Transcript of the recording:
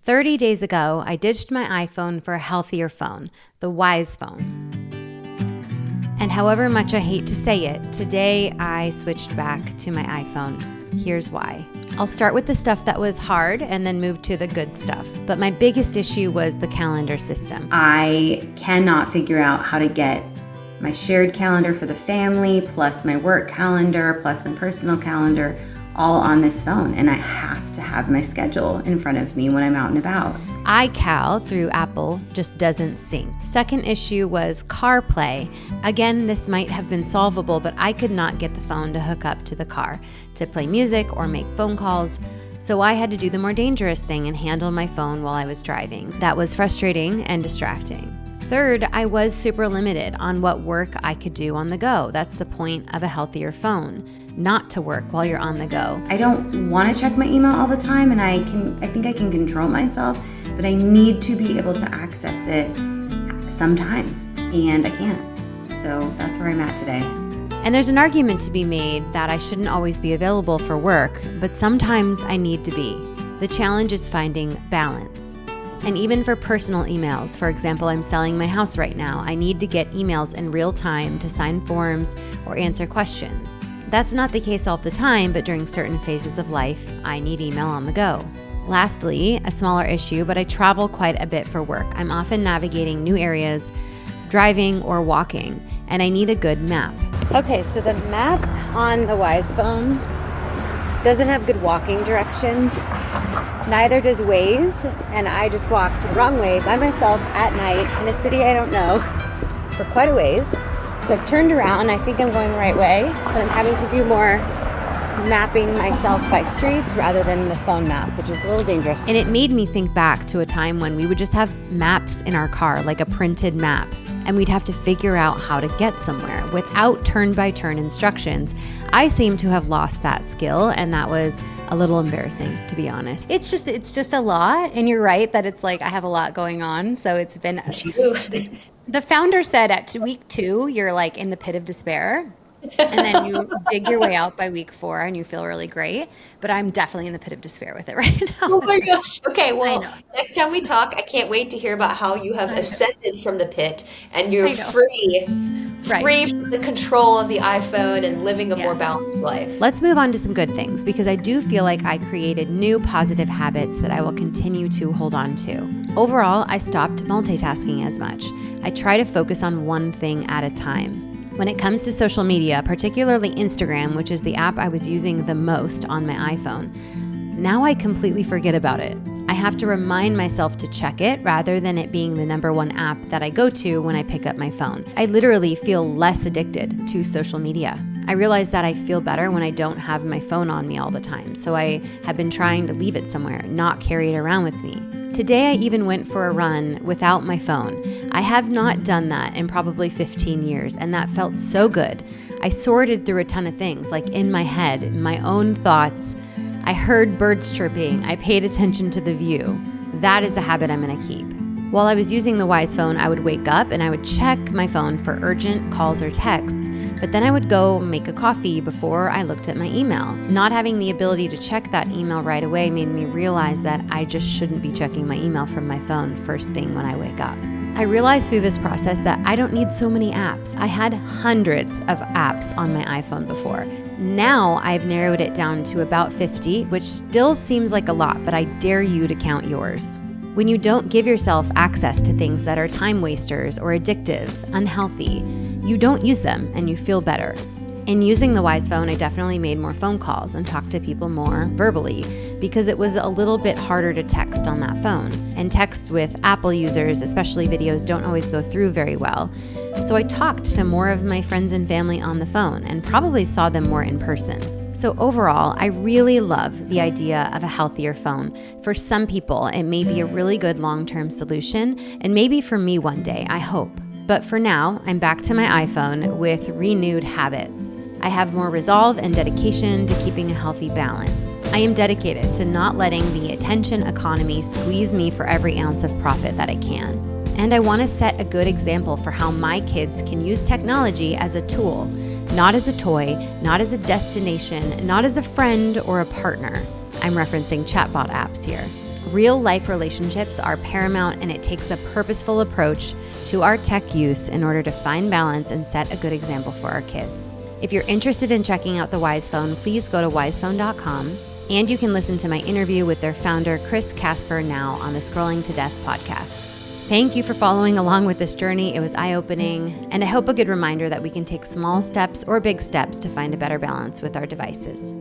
30 days ago, I ditched my iPhone for a healthier phone, the Wise phone. And however much I hate to say it, today I switched back to my iPhone. Here's why. I'll start with the stuff that was hard and then move to the good stuff. But my biggest issue was the calendar system. I cannot figure out how to get my shared calendar for the family, plus my work calendar, plus my personal calendar, all on this phone. And I have to have my schedule in front of me when I'm out and about. iCal through Apple just doesn't sync. Second issue was CarPlay. Again, this might have been solvable, but I could not get the phone to hook up to the car to play music or make phone calls. So I had to do the more dangerous thing and handle my phone while I was driving. That was frustrating and distracting. Third, I was super limited on what work I could do on the go. That's the point of a healthier phone, not to work while you're on the go. I don't want to check my email all the time, and I think I can control myself, but I need to be able to access it sometimes, and I can't. So that's where I'm at today. And there's an argument to be made that I shouldn't always be available for work, but sometimes I need to be. The challenge is finding balance. And even for personal emails, for example, I'm selling my house right now. I need to get emails in real time to sign forms or answer questions. That's not the case all the time, but during certain phases of life, I need email on the go. Lastly, a smaller issue, but I travel quite a bit for work. I'm often navigating new areas, driving or walking, and I need a good map. Okay, so the map on the Wise phone doesn't have good walking directions. Neither does Waze, and I just walked the wrong way by myself at night in a city I don't know for quite a ways. So I've turned around. I think I'm going the right way, but I'm having to do more mapping myself by streets rather than the phone map, which is a little dangerous. And it made me think back to a time when we would just have maps in our car, like a printed map, and we'd have to figure out how to get somewhere without turn-by-turn instructions. I seem to have lost that skill, and that was a little embarrassing, to be honest. It's just a lot, and you're right that it's like I have a lot going on, so it's been... The founder said at week 2, you're like in the pit of despair, and then you dig your way out by week 4 and you feel really great. But I'm definitely in the pit of despair with it right now. Oh my gosh. Okay, well, next time we talk, I can't wait to hear about how you have ascended from the pit and you're free from the control of the iPhone and living a more balanced life. Let's move on to some good things, because I do feel like I created new positive habits that I will continue to hold on to. Overall, I stopped multitasking as much. I try to focus on one thing at a time. When it comes to social media, particularly Instagram, which is the app I was using the most on my iPhone, now I completely forget about it. I have to remind myself to check it rather than it being the number one app that I go to when I pick up my phone. I literally feel less addicted to social media. I realize that I feel better when I don't have my phone on me all the time, so I have been trying to leave it somewhere, not carry it around with me. Today I even went for a run without my phone. I have not done that in probably 15 years, and that felt so good. I sorted through a ton of things, like in my head, my own thoughts. I heard birds chirping. I paid attention to the view. That is a habit I'm going to keep. While I was using the Wise phone, I would wake up and I would check my phone for urgent calls or texts, but then I would go make a coffee before I looked at my email. Not having the ability to check that email right away made me realize that I just shouldn't be checking my email from my phone first thing when I wake up. I realized through this process that I don't need so many apps. I had hundreds of apps on my iPhone before. Now I've narrowed it down to about 50, which still seems like a lot, but I dare you to count yours. When you don't give yourself access to things that are time wasters or addictive, unhealthy, you don't use them and you feel better. In using the Wise phone, I definitely made more phone calls and talked to people more verbally because it was a little bit harder to text on that phone. And texts with Apple users, especially videos, don't always go through very well. So I talked to more of my friends and family on the phone and probably saw them more in person. So overall, I really love the idea of a healthier phone. For some people, it may be a really good long-term solution, and maybe for me one day, I hope. But for now, I'm back to my iPhone with renewed habits. I have more resolve and dedication to keeping a healthy balance. I am dedicated to not letting the attention economy squeeze me for every ounce of profit that I can. And I want to set a good example for how my kids can use technology as a tool, not as a toy, not as a destination, not as a friend or a partner. I'm referencing chatbot apps here. Real life relationships are paramount, and it takes a purposeful approach to our tech use in order to find balance and set a good example for our kids. If you're interested in checking out the Wise Phone, please go to wisephone.com, and you can listen to my interview with their founder, Chris Casper, now on the Scrolling to Death podcast. Thank you for following along with this journey. It was eye-opening, and I hope a good reminder that we can take small steps or big steps to find a better balance with our devices.